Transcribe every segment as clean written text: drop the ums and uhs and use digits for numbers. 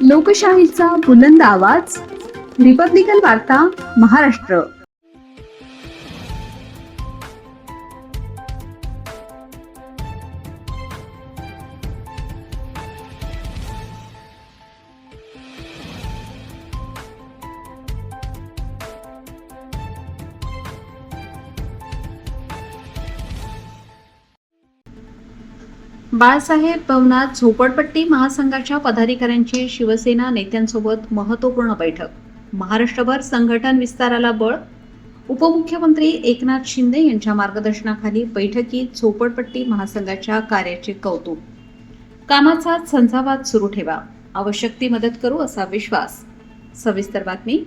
लोकशाहीचा बुलंद आवाज, रिपब्लिकन वार्ता महाराष्ट्र. बाळासाहेब भवनात झोपडपट्टी महासंघाच्या पदाधिकाऱ्यांची शिवसेना नेत्यांसोबत महत्त्वपूर्ण बैठक. महाराष्ट्रभर संघटन विस्ताराला बळ. उपमुख्यमंत्री एकनाथ शिंदे यांच्या मार्गदर्शनाखाली बैठकीत झोपडपट्टी महासंघाच्या कार्याचे कौतुक. कामाचा झंझावात सुरू ठेवा, आवश्यक ती मदत करू असा विश्वास. सविस्तर बातमी.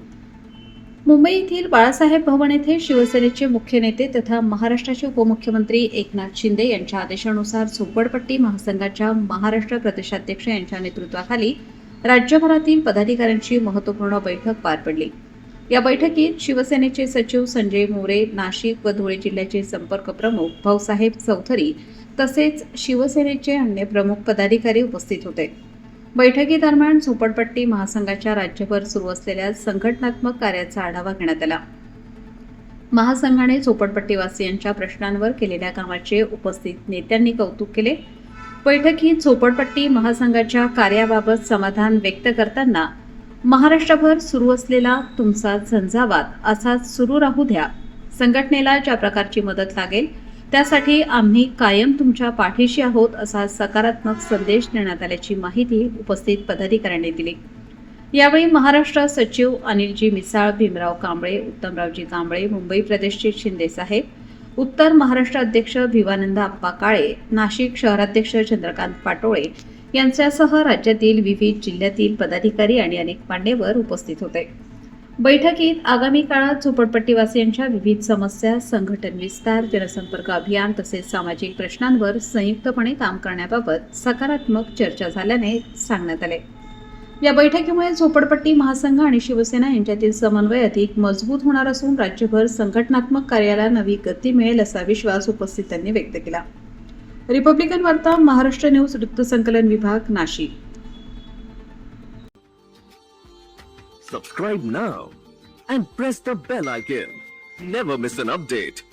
मुंबई येथील बाळासाहेब भवन येथे शिवसेनेचे मुख्य नेते तथा महाराष्ट्राचे उपमुख्यमंत्री एकनाथ शिंदे यांच्या आदेशानुसार झोपडपट्टी महासंघाच्या महाराष्ट्र प्रदेशाध्यक्ष यांच्या नेतृत्वाखाली राज्यभरातील पदाधिकाऱ्यांची महत्त्वपूर्ण बैठक पार पडली. या बैठकीत शिवसेनेचे सचिव संजय मोरे, नाशिक व धुळे जिल्ह्याचे संपर्क प्रमुख भाऊसाहेब चौधरी तसेच शिवसेनेचे अन्य प्रमुख पदाधिकारी उपस्थित होते. बैठकीदरम्यान झोपडपट्टी महासंघाच्या राज्यभर सुरू असलेल्या संघटनात्मक कार्याचा आढावा घेण्यात आला. महासंघाने झोपडपट्टीवासियांच्या प्रश्नांवर केलेल्या कामाचे उपस्थित नेत्यांनी कौतुक केले. बैठकीत झोपडपट्टी महासंघाच्या कार्याबाबत समाधान व्यक्त करताना महाराष्ट्रभर सुरू असलेला तुमचा झंझावात असाच सुरू राहू द्या. संघटनेला ज्या प्रकारची मदत लागेल त्यासाठी आम्ही कायम तुमच्या पाठीशी आहोत असा सकारात्मक संदेश देण्यात आल्याची माहिती उपस्थित पदाधिकाऱ्यांनी दिली. यावेळी महाराष्ट्र सचिव अनिलजी मिसाळ, भीमराव कांबळे, उत्तमरावजी कांबळे, मुंबई प्रदेशचे शिंदे साहेब, उत्तर महाराष्ट्र अध्यक्ष भिवानंद आप्पा काळे, नाशिक शहराध्यक्ष चंद्रकांत पाटोळे यांच्यासह राज्यातील विविध जिल्ह्यातील पदाधिकारी आणि अनेक मान्यवर उपस्थित होते. बैठकीत आगामी काळात झोपडपट्टीवासियांच्या विविध समस्या, संघटन विस्तार, जनसंपर्क अभियान तसेच सामाजिक प्रश्नांवर संयुक्तपणे काम करण्याबाबत सकारात्मक चर्चा झाल्याने सांगण्यात आले. या बैठकीमुळे झोपडपट्टी महासंघ आणि शिवसेना यांच्यातील समन्वय अधिक मजबूत होणार असून राज्यभर संघटनात्मक कार्याला नवी गती मिळेल असा विश्वास उपस्थितांनी व्यक्त केला. रिपब्लिकन वार्ता महाराष्ट्र न्यूज वृत्तसंकलन विभाग, Nashik. Subscribe now and press the bell icon. Never miss an update.